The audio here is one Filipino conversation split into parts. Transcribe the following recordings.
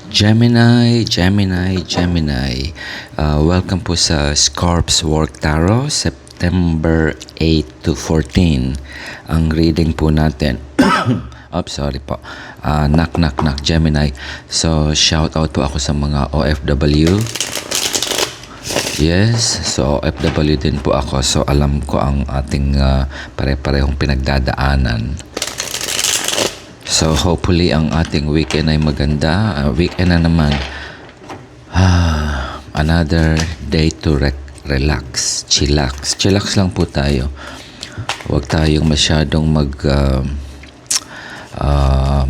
Gemini. Welcome po sa Scorp's Work Tarot, September 8 to 14. Ang reading po natin, sorry po. Knock, knock, knock, Gemini. So, shout out po ako sa mga OFW. Yes, so OFW din po ako. So, alam ko ang ating pare-parehong pinagdadaanan. So, hopefully, ang ating weekend ay maganda. Weekend na naman. Another day to relax. Chillax. Chillax lang po tayo. Huwag tayong masyadong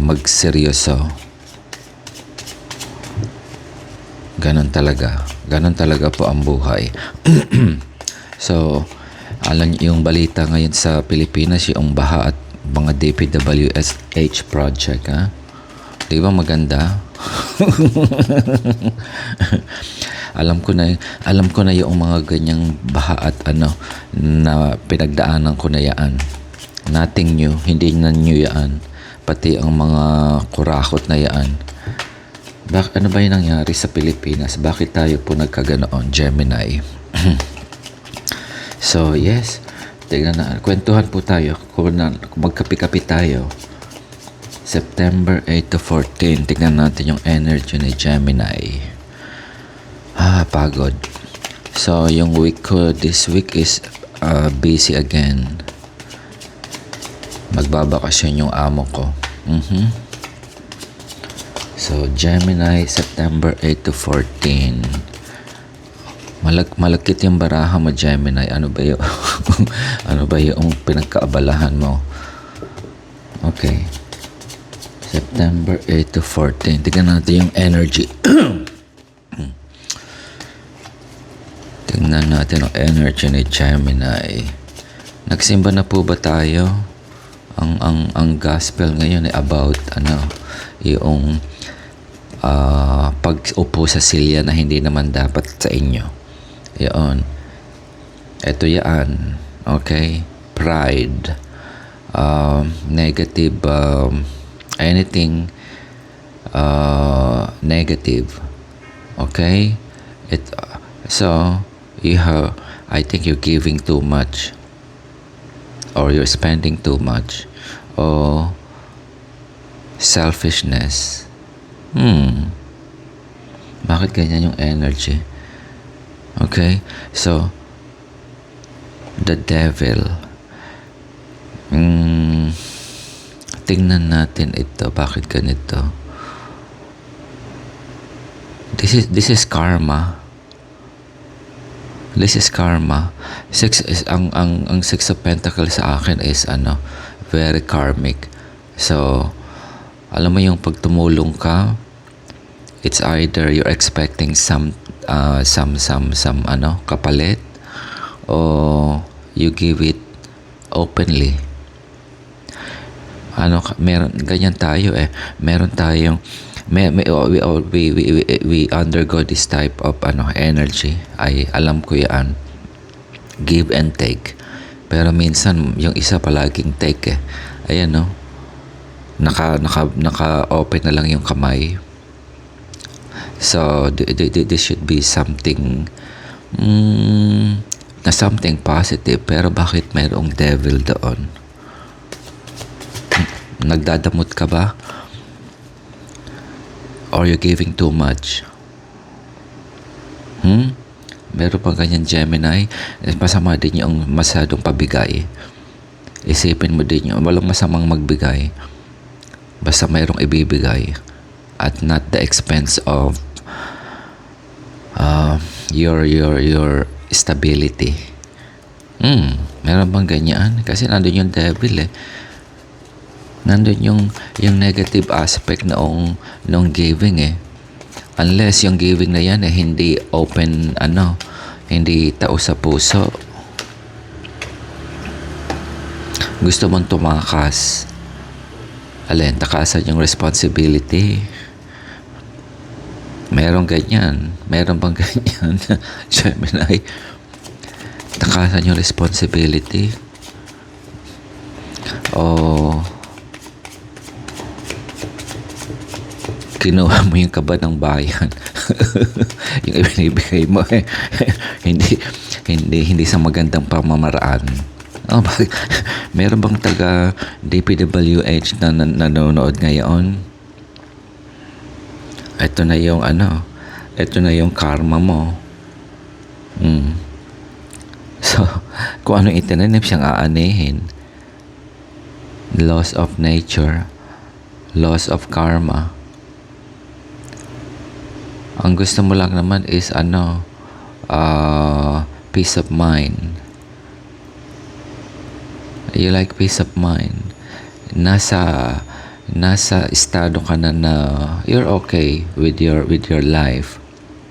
magseryoso. Ganon talaga. Ganon talaga po ang buhay. So, alam niyo yung balita ngayon sa Pilipinas, yung baha at mga DPWSH project, ha? Di ba maganda? alam ko na yung mga ganyang baha at na pinagdaanan ko na yaan. Nothing new, hindi na new yaan. Pati ang mga kurakot na yaan. Ano ba yung nangyari sa Pilipinas? Bakit tayo po nagkaganoon, Gemini? So, yes. Tignan na, kwentuhan po tayo. Kung magkapi-kapi tayo. September 8 to 14. Tignan natin yung energy ni Gemini. Pagod. So, yung week ko this week is busy again. Magbabakasyon yung amo ko. So, Gemini, September 8 to 14. Malakit yung baraha mo, Gemini. Ano ba yung ano ba yung pinagkaabalahan mo? Okay. September 8 to 14. Tignan natin yung energy. Tignan natin yung energy ni Gemini. Nagsimba na po ba tayo? Ang gospel ngayon ay about yung pag-upo sa silya na hindi naman dapat sa inyo. Yun. Ito yan. Okay? Pride. Negative. Anything negative. Okay? So, I think you're giving too much. Or you're spending too much. Or selfishness. Bakit ganyan yung energy? Okay? So, the devil. Tingnan natin ito. Bakit ganito? This is karma. This is karma. Ang Six of Pentacles sa akin is very karmic. So, alam mo yung pag tumulong ka, it's either you're expecting some kapalit, o you give it openly. Meron ganyan tayo meron tayong we undergo this type of energy. Alam ko yan, give and take. Pero minsan yung isa palaging take ayan naka-open na lang yung kamay. So, this should be something na something positive. Pero bakit mayroong devil doon? Nagdadamot ka ba? Or you're giving too much? Meron pa ganyan, Gemini. Masama din yung masyadong pabigay. Isipin mo din yung walang masamang magbigay. Basta mayroong ibibigay. At not the expense of your stability. Meron bang ganyan? Kasi nandun yung devil Nandun yung negative aspect noong giving Unless yung giving na yan hindi open hindi tao sa puso. Gusto mong tumakas. Takasan yung responsibility. Meron ganyan. Meron bang ganyan? Gemini. Takasan yung responsibility. O kinuha mo yung kaba ng bayan. Yung ibinibigay mo hindi sa magandang pamamaraan. Oh, meron bang taga DPWH na nanonood ngayon? Ito na yung ito na yung karma mo. So, kung ano itinanim siyang aanihin. Laws of nature, laws of karma. Ang gusto mo lang naman is peace of mind. You like peace of mind. Nasa estado ka na you're okay with your life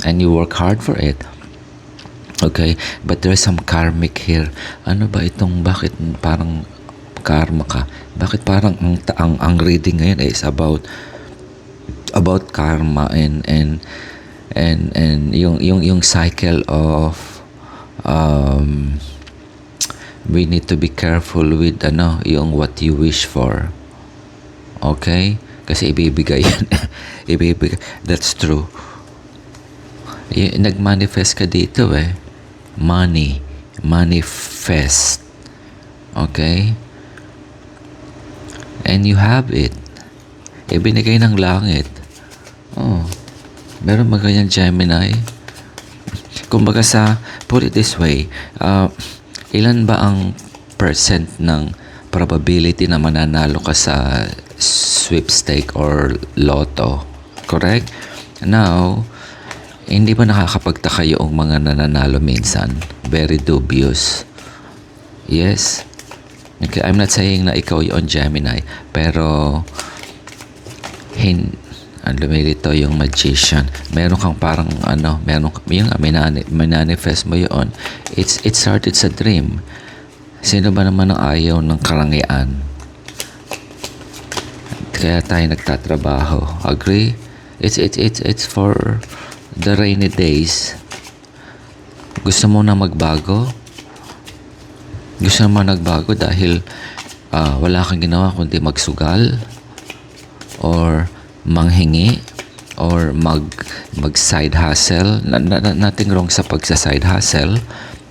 and you work hard for it. Okay, but there's some karmic here. Ano ba itong, bakit parang karma ka? Bakit parang ang reading ngayon is about karma and yung cycle of we need to be careful with yung what you wish for. Okay? Kasi ibibigay yan. Ibibigay. That's true. Nag-manifest ka dito Money. Manifest. Okay? And you have it. Ibinigay ng langit. Oh. Meron ba ganyan, Gemini? Kumbaga put it this way, ilan ba ang percent ng probability na mananalo ka sa sweepstake or lotto? Correct? Now, hindi ba nakakapagtaka yung mga nananalo minsan? Very dubious. Yes? Okay, I'm not saying na ikaw yung Gemini, pero lumilito yung magician. Meron kang parang meron yung manifest mo yun. It started sa dream. Sino ba naman ang ayaw ng karangyaan? Kaya tayo nagtatrabaho. Agree? It's for the rainy days. Gusto mo na magbago? Gusto mo nagbago dahil wala kang ginawa kundi magsugal or manghingi or mag side hustle. Nothing wrong sa side hustle,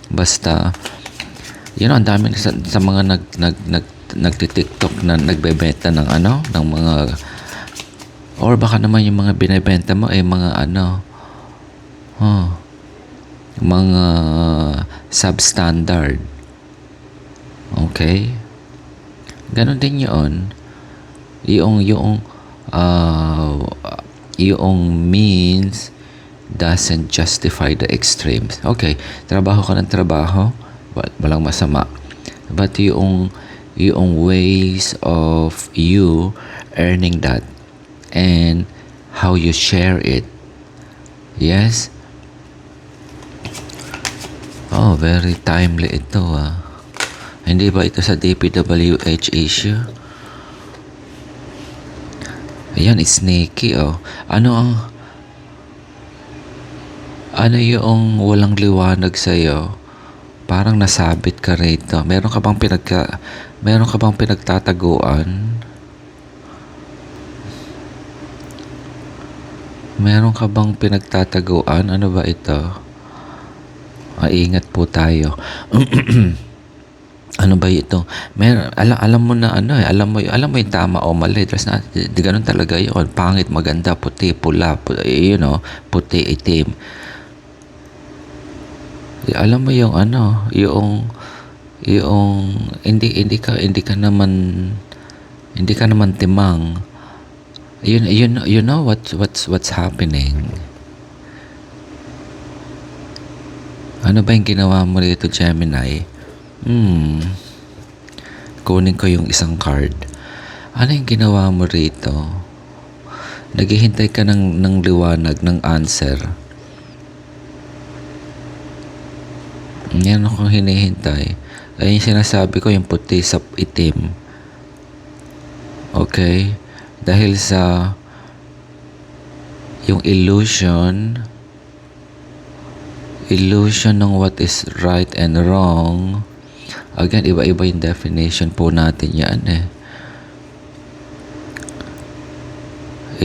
basta ang dami sa mga nagti-TikTok na nagbebenta ng ng mga, or baka naman yung mga binebenta mo ay mga mga substandard. Okay, ganon din yung means doesn't justify the extremes. Okay, trabaho ka ng trabaho, walang masama. But yung ways of you earning that and how you share it. Yes? Oh, very timely ito Hindi ba ito sa DPWH issue? Ayan, it's sneaky Ano yung walang liwanag sa'yo? Parang nasabit ka rito. Meron ka bang pinagtataguan? Meron ka bang pinagtataguan? Ano ba ito? Ingat po tayo. Ano ba ito? Alam mo na alam mo yung tama o mali. Ganun talaga yun. Pangit, maganda, puti, pula, puti, itim. Alam mo yung hindi ka naman timang. You know what's happening. Ano ba yung ginawa mo dito, Gemini? Kunin ko yung isang card. Ano yung ginawa mo rito? Naghihintay ka ng liwanag, ng answer. Yan akong hinihintay. Ay yung sinasabi ko, yung puti sa itim. Okay? Dahil sa yung illusion ng what is right and wrong. Again, iba-iba yung definition po natin yan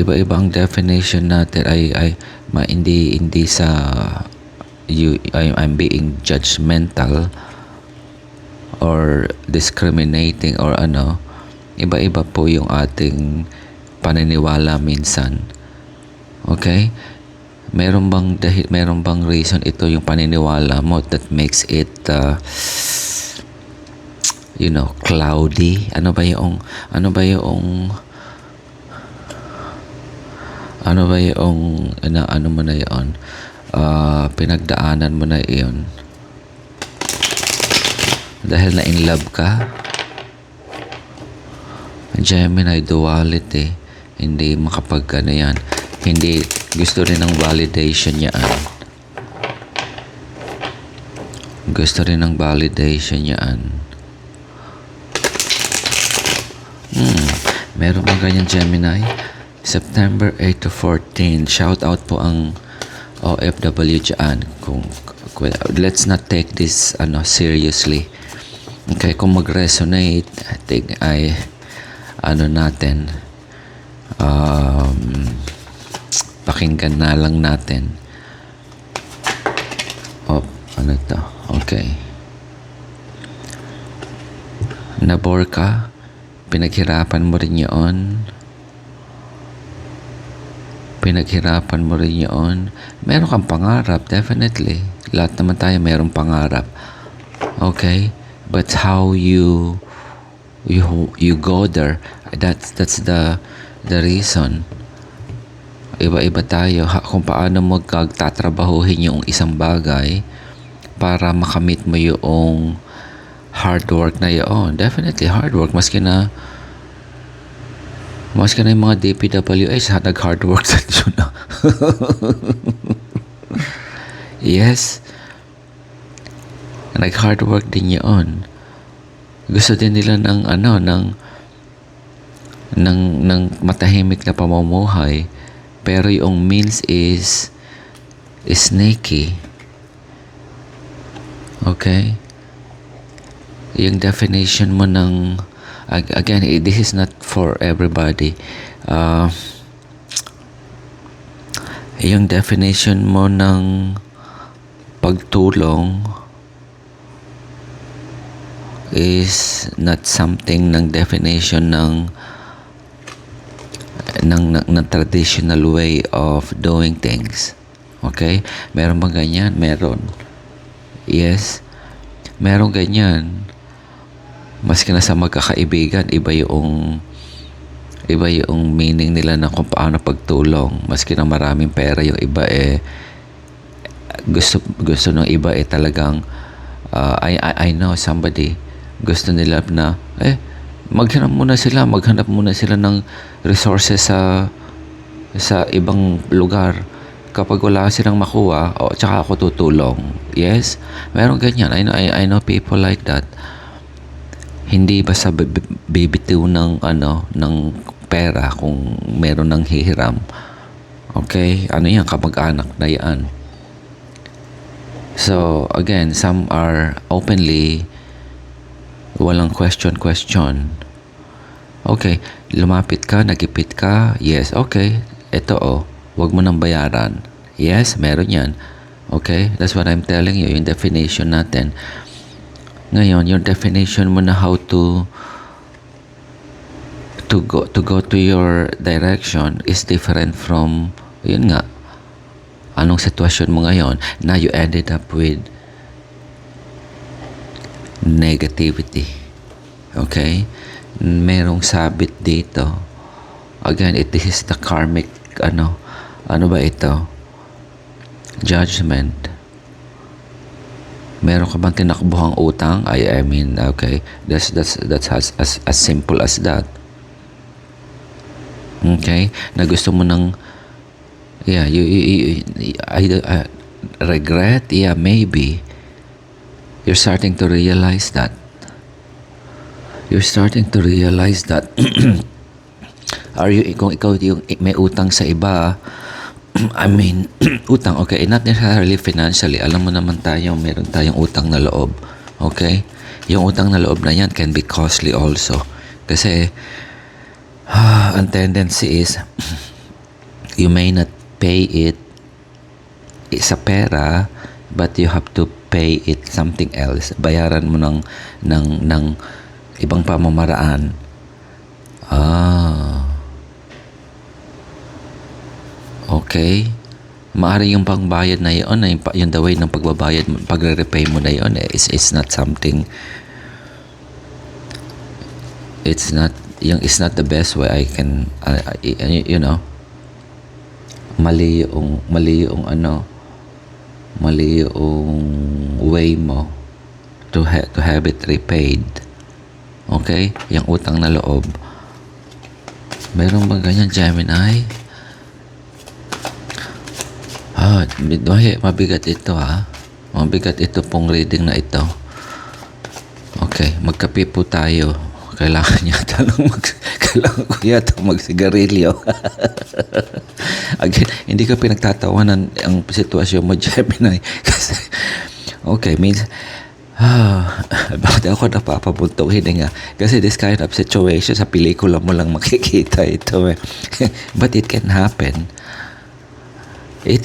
iba-iba ang definition natin hindi sa I'm being judgmental or discriminating or ano. Iba-iba po yung ating paniniwala minsan. Okay? Meron bang reason ito yung paniniwala mo that makes it cloudy? Ano ba yung ano mo na yon? Pinagdaanan mo na iyon dahil na in love ka. Gemini duality, hindi makapagkano yan, hindi gusto rin ng validation yan, meron bang ganyan Gemini? September 8 to 14, shout out po ang OFW dyan. Let's not take this seriously. Okay, kung mag-resonate, ay natin, pakinggan na lang natin. Ano to? Okay. Nabore ka? Pinaghirapan mo rin yun. Meron kang pangarap, definitely. Lahat naman tayo merong pangarap. Okay? But how you go there, that's the reason. Iba-iba tayo kung paano mo tatrabahuhin yung isang bagay para makamit mo yung hard work na yun. Definitely hard work, maski na yung mga DPWH nag-hard work sa yun. Yes, nag-hard work din yun. Gusto din nila ng matahimik na pamumuhay, pero yung means is sneaky. Okay? Yung definition mo ng, again, this is not for everybody. Yung definition mo ng pagtulong is not something ng definition ng traditional way of doing things. Okay? Meron bang ganyan? Meron. Yes. Meron ganyan. Maski na sa magkakaibigan, iba yung meaning nila na kung paano pagtulong. Maski na maraming pera, yung iba gusto ng iba talagang I know somebody, gusto nila na maghanap muna sila ng resources sa ibang lugar. Kapag wala silang makuha, tsaka ako tutulong. Yes, meron ganyan. I know people like that. Hindi basta bibitiw ng pera kung meron ng hihiram. Okay? Yan, kamag-anak na yan. So, again, some are openly walang question. Okay, lumapit ka, nagipit ka, yes, okay. Ito wag mo nang bayaran. Yes, meron yan. Okay, that's what I'm telling you, yung definition natin. Ngayon, yung definition mo na how to go to your direction is different from, yun nga, anong sitwasyon mo ngayon. Now you ended up with negativity. Okay? Merong sabit dito. Again, this is the karmic, ano ba ito? Judgment. Meron ka bang tinakbuhang utang? I mean, okay. That's as simple as that. Okay? Na gusto mo ng, yeah, regret? Yeah, maybe. You're starting to realize that. Kung ikaw yung may utang sa iba, I mean, utang, okay, not necessarily financially. Alam mo naman tayo, meron tayong utang na loob. Okay? Yung utang na loob na yan can be costly also. Kasi, ang tendency is, You may not pay it sa pera, but you have to pay it something else. Bayaran mo ng ibang pamamaraan. Okay. Maaari yung pangbayad na yun, yung the way ng pagbabayad, pagre-repay mo na yun, it's not something, it's not the best way I can, mali yung way mo to have it repaid. Okay? Yung utang na loob. Meron ba ganyan, Gemini? Mabigat ito Mabigat ito pong reading na ito. Okay, magkape po tayo. Kailangan ko yata magsigarilyo. Again, hindi ko pinagtatawanan ang sitwasyon mo, Gemini. Kasi, okay, means, bakit ako napapabuntong hininga? Kasi this kind of situation, sa pelikula mo lang makikita ito. But it can happen. It's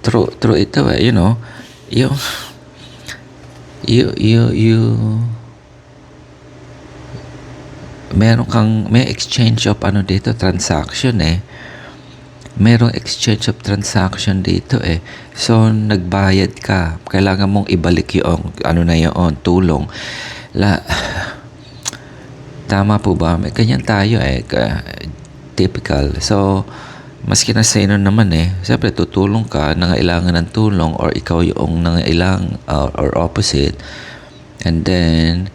true ito may exchange of dito, transaction merong exchange of transaction dito so nagbayad ka, kailangan mong ibalik yung tulong tama po ba? May ganyan tayo typical. So maski na sino naman siyempre tutulong ka, nangailangan ng tulong, or ikaw yung nangailangan or opposite, and then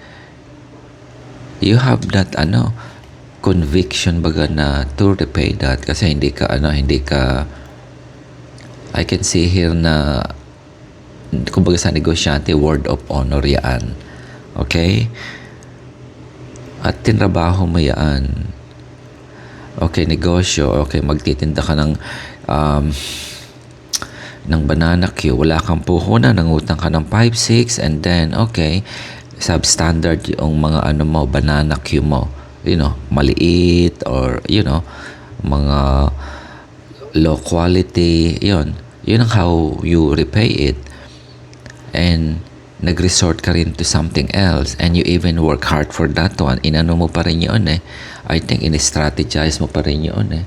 you have that conviction baga na to repay that, kasi hindi ka I can see here na kumbaga sa negosyante, word of honor yan. Okay? At tinrabaho mo yan. Okay, negosyo. Okay, magtitinda ka ng banana Q. Wala kang puhunan, nangutang ka ng 5-6, and then, okay, substandard yung mga banana Q mo. Maliit, or, mga low quality. Yun ang how you repay it. And nag-resort ka rin to something else, and you even work hard for that one. Inano mo pa rin yun I think in-strategize mo pa rin yun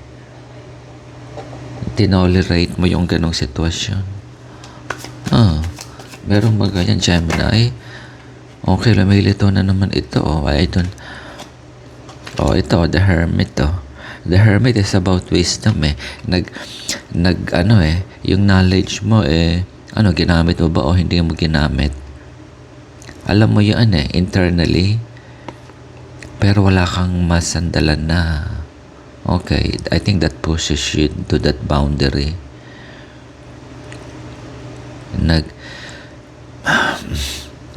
Tinolerate mo yung ganong sitwasyon. Meron ba ganyan, Gemini? Okay, lumilito na naman ito. Ito, the Hermit The Hermit is about wisdom yung knowledge mo ginamit mo ba o hindi mo ginamit? Alam mo yun internally, pero wala kang masandalan na. Okay, I think that pushes you to that boundary.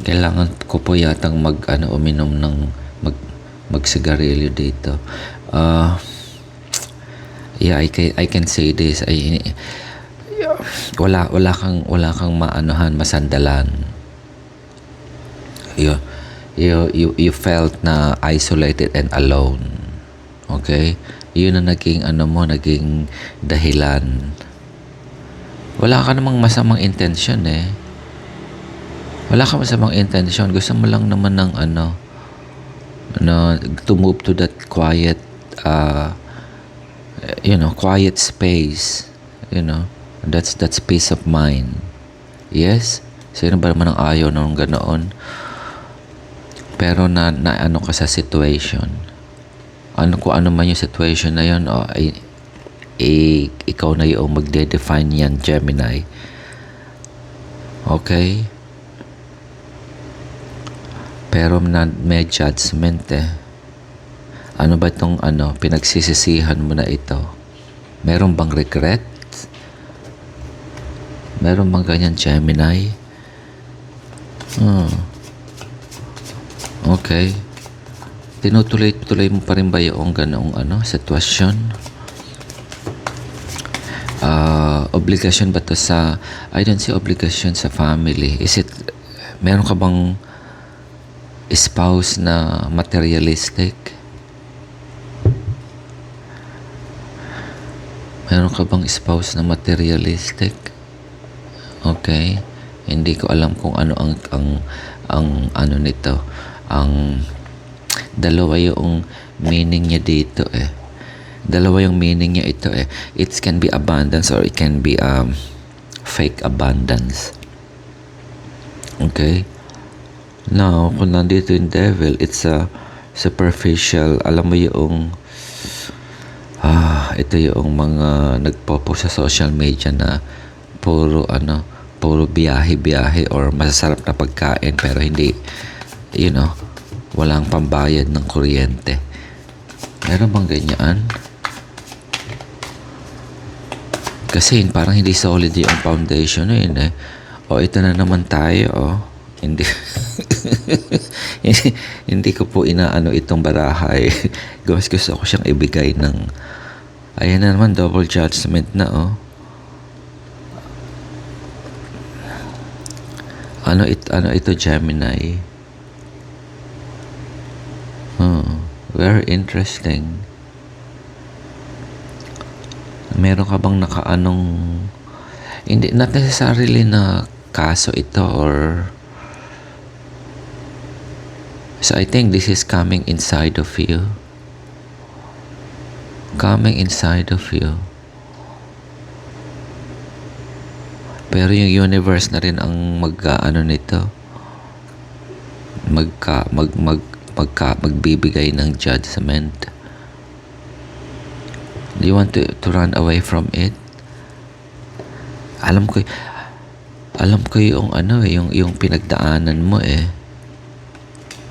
Kailangan ko po yatang uminom ng magsigarilyo dito. I can say this. Wala kang masandalan. You felt na isolated and alone. Okay? Yun na naging dahilan. Wala ka namang masamang intention Wala ka masamang intention. Gusto mo lang naman ng to move to that quiet quiet space. That's peace of mind. Yes? Sino ba naman ang ayaw ng ganoon? Pero na ka sa situation. Kung ano man yung situation na yun, ikaw na yung magde-define yan, Gemini. Okay? Pero may judgment Ano ba itong pinagsisisihan mo na ito? Meron bang regret? Meron bang ganyan, Gemini? Okay. Tinutuloy-tuloy mo pa rin ba yung ganoong sitwasyon? Obligasyon ba to sa, I don't see obligation sa family. Meron ka bang spouse na materialistic? Meron ka bang spouse na materialistic? Okay. Hindi ko alam kung ano ang ano nito. Ang dalawa yung meaning niya dito eh. Dalawa yung meaning niya ito eh. It can be abundance or it can be fake abundance. Okay? Now, kung nandito yung devil, it's a superficial, alam mo yung ito yung mga nagpo-post sa social media na puro biyahe-biyahe or masasarap na pagkain pero hindi, walang pambayad ng kuryente. Meron bang ganyan? Kasi parang hindi solid yung foundation na yun eh. O ito na naman tayo, Hindi. Hindi ko po inaano itong barahay. Gusto ko siyang ibigay ng ayan na naman, double judgment na, Ano ito, Gemini? Very interesting. Meron ka bang nakaanong hindi, not necessarily na kaso ito or so I think this is coming inside of you. Coming inside of you. Pero yung universe na rin ang nito. Magbibigay ng judgment. Do you want to run away from it? Alam ko yung pinagdaanan mo eh.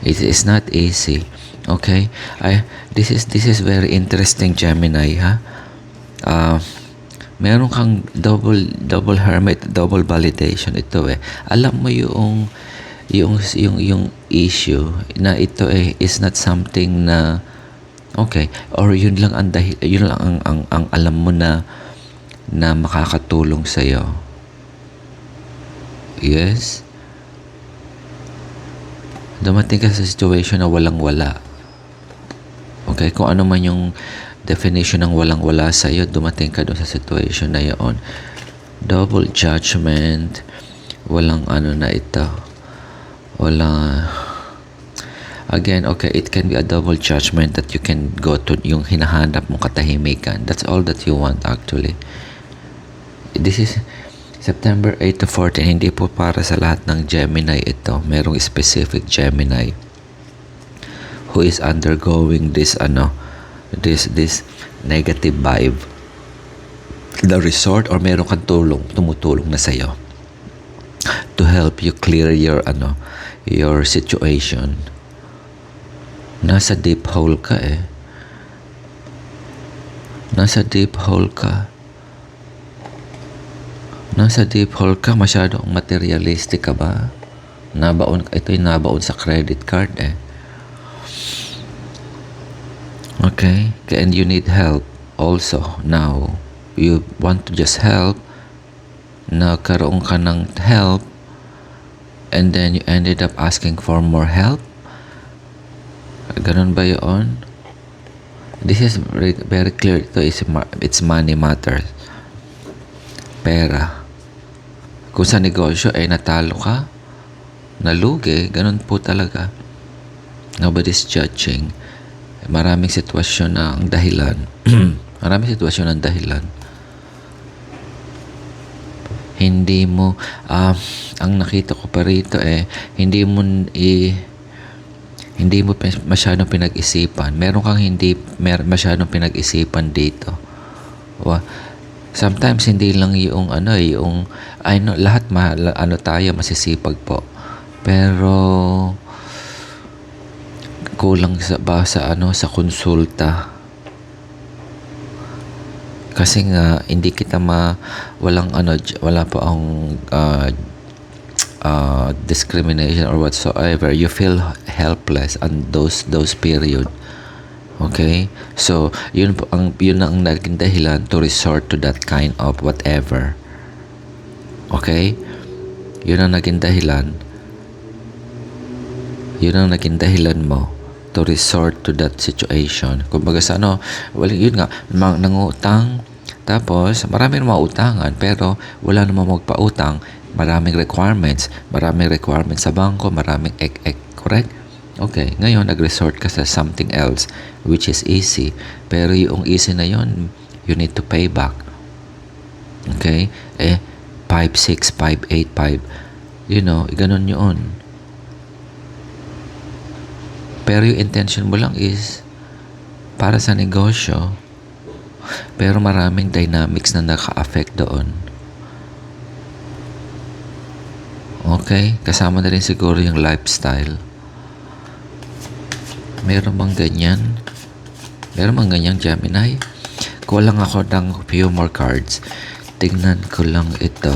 It is not easy. Okay? This is very interesting, Gemini, ha? Meron kang double hermit, double validation ito eh. Alam mo yung issue na ito eh is not something na okay, or yun lang ang alam mo na makakatulong sa iyo. Yes. Dumating ka sa situation na walang-wala. Okay, kung ano man yung definition ng walang-wala sa iyo, dumating ka doon sa situation na yun. Double judgment, walang na ito. Again, okay, it can be a double judgment that you can go to yung hinahanap mong katahimikan. That's all that you want actually. This is September 8 to 14, hindi po para sa lahat ng Gemini ito. Merong specific Gemini who is undergoing this negative vibe. The resort or meron kang tumutulong na sa'yo to help you clear your situation. Nasa deep hole ka eh. Nasa deep hole ka, masyadong materialistic ka ba? Ito'y nabaon sa credit card eh. Okay? And you need help also now. You want to just help, nagkaroon ka ng help, and then you ended up asking for more help? Ganun ba yun? This is very clear. It's money matters. Pera. Kung sa negosyo ay natalo ka, nalugi, ganun po talaga. Nobody's judging. Maraming sitwasyon na ang dahilan. Hindi mo, ang nakita ko pa rito hindi mo masyadong pinag-isipan. Meron kang masyadong pinag-isipan dito. Sometimes hindi lang yung lahat tayo masisipag po. Pero kulang sa sa konsulta. Kasi nga hindi kita wala pa ang discrimination or whatsoever. You feel helpless on those period. Okay? So, yun ang naging dahilan to resort to that kind of whatever. Okay? Yun ang naging dahilan mo to resort to that situation. Kumbaga sa yun nga, nangutang, Tapos, maraming mautangan, pero wala namang magpautang. Maraming requirements sa bangko, maraming ek-ek, correct? Okay, ngayon nag-resort ka sa something else, which is easy. Pero yung easy na yon, you need to pay back. Okay? 5, 6, 5, 8, 5. Ganun yun. Pero yung intention mo lang is para sa negosyo. Pero maraming dynamics na naka-affect doon. Okay? Kasama na rin siguro yung lifestyle. Meron bang ganyan? Meron bang ganyan, Gemini? Kulang ako ng few more cards. Tignan ko lang ito.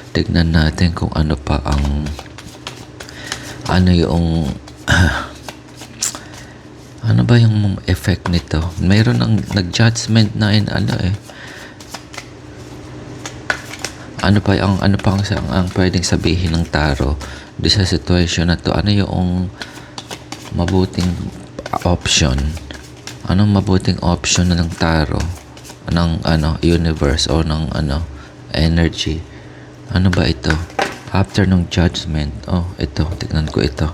Tignan natin kung ano pa ang yung ano ba yung effect nito? Mayroon ng nag-judgment na ano pa ang pwedeng sabihin ng tarot di sa situation na to? Ano yung mabuting option? Anong mabuting option ng tarot? Ng universe o ng energy? Ano ba ito? After ng judgment. Ito. Tignan ko ito.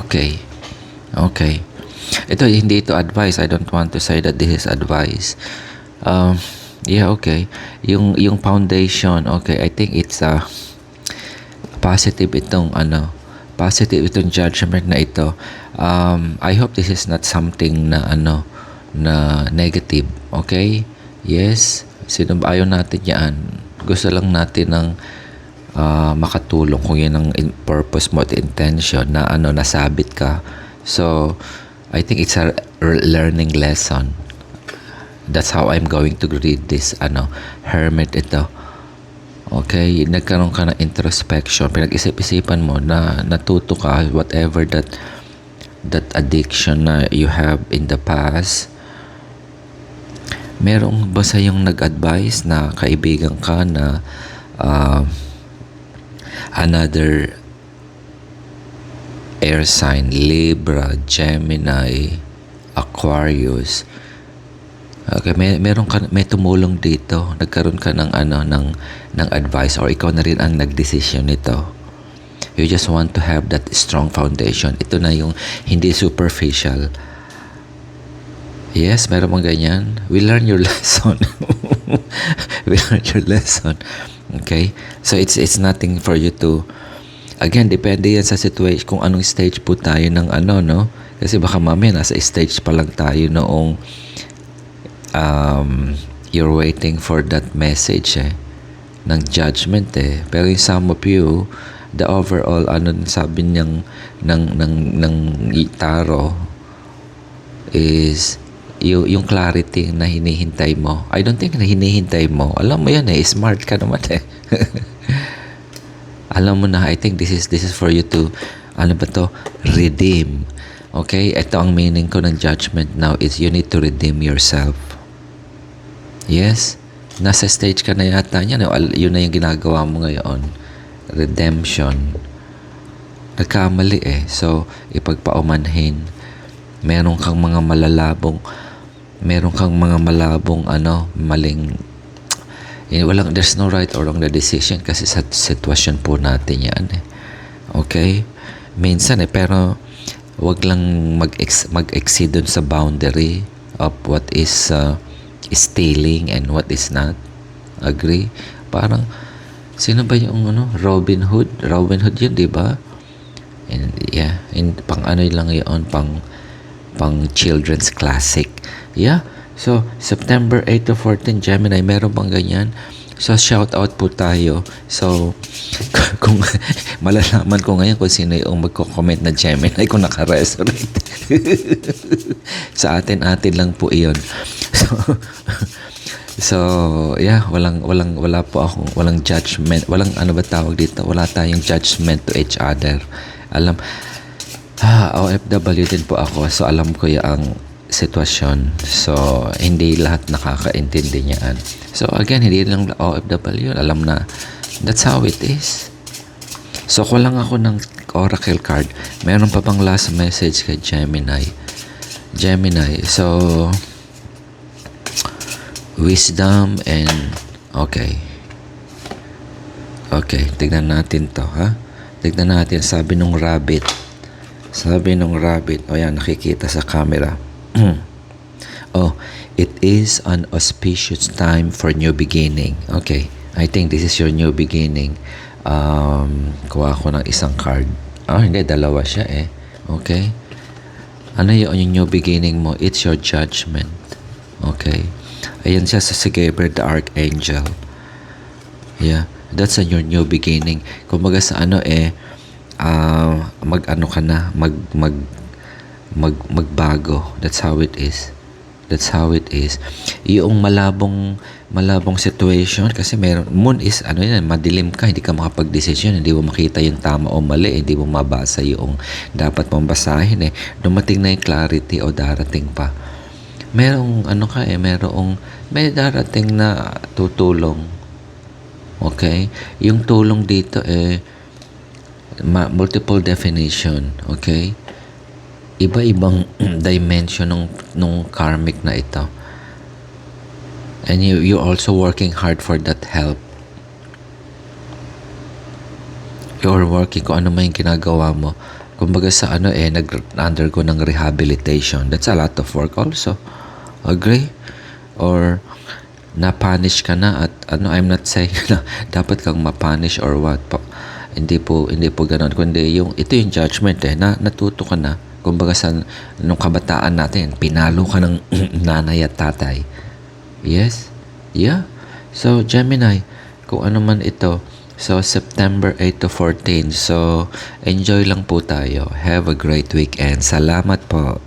Okay. Ito, hindi ito advice. I don't want to say that this is advice. Okay. Yung foundation, okay, I think it's positive itong judgment na ito. I hope this is not something na negative. Okay? Yes. Sino ba ayaw natin yan? Gusto lang natin ng makatulong kung yan ang purpose mo at intention na nasabit ka. So, I think it's a learning lesson. That's how I'm going to read this hermit ito. Okay, nagkaroon ka ng introspection, pinag-isip-isipan mo na natuto ka whatever that addiction na you have in the past. Merong ba sa yung nag-advise na kaibigan ka na another air sign, Libra, Gemini, Aquarius? Okay, may tumulong dito. Nagkaroon ka ng advice or ikaw na rin ang nagdesisyon nito. You just want to have that strong foundation. Ito na yung hindi superficial. Yes, meron mong ganyan. We learn your lesson. We learn your lesson. Okay? So it's nothing for you to, again, depende yan sa situation kung anong stage po tayo ng no? Kasi baka mamaya nasa stage pa lang tayo noong you're waiting for that message ng judgment pero yung some of you, the overall sabi niyang ng tarot is yung clarity na hinihintay mo. I don't think na hinihintay mo. Alam mo yan smart ka naman Alam mo na, I think this is for you to redeem. Okay? Ito ang meaning ko ng judgment now is you need to redeem yourself. Yes? Nasa stage ka na yata niyan. Yun na yung ginagawa mo ngayon. Redemption. Nagkamali So, ipagpaumanhin. Meron kang mga malabong maling there's no right or wrong na decision kasi sa sitwasyon po natin yan Okay? Minsan pero wag lang mag-exceed dun sa boundary of what is stealing and what is not. Agree? Parang sino ba yung Robin Hood yun, di ba? And pang lang yun, pang children's classic. So September 8 to 14 Gemini, meron bang ganyan? So shout out po tayo. So kung malalaman ko ngayon kung sino yung magko-comment na Gemini kung naka-resonate. Sa atin lang po iyon. So wala po akong walang judgment, walang tawag dito, wala tayong judgment to each other. OFW din po ako, so alam ko yung sitwasyon. So hindi lahat nakakaintindi niyan. So again, hindi lang OFW, alam na that's how it is. So kulang ako ng oracle card. Meron pa bang last message kay Gemini? Gemini. So, wisdom and okay. Okay, tignan natin to, ha? Tignan natin, sabi nung rabbit. O yan, nakikita sa camera. Oh, it is an auspicious time for new beginning. Okay, I think this is your new beginning. Kuha ko ng isang card. Hindi, dalawa siya eh. Okay. Ano yung new beginning mo? It's your judgment. Okay. Ayan siya sa si Gabriel the Archangel. Yeah. That's your new beginning. Kumbaga sa mag-ano ka na, magbago. That's how it is. Yung malabong situation kasi moon is madilim ka, hindi ka makapag-desisyon, hindi mo makita yung tama o mali, hindi mo mabasa yung dapat mong basahin dumating na yung clarity o darating pa. May darating na tutulong. Okay? Yung tulong dito multiple definition. Okay? Iba-ibang dimension nung karmic na ito. And you're also working hard for that help. You're working kung ano man yung ginagawa mo. Kumbaga sa nag-undergo ng rehabilitation. That's a lot of work also. Agree? Or na-punish ka na at I'm not saying na dapat kang ma-punish or what po. Hindi po ganoon, kundi ito yung judgment natuto ka na. Kumbaga nung kabataan natin, pinalo ka ng nanay at tatay. Yes? Yeah. So Gemini, kung ano man ito, so September 8 to 14. So enjoy lang po tayo. Have a great weekend. Salamat po.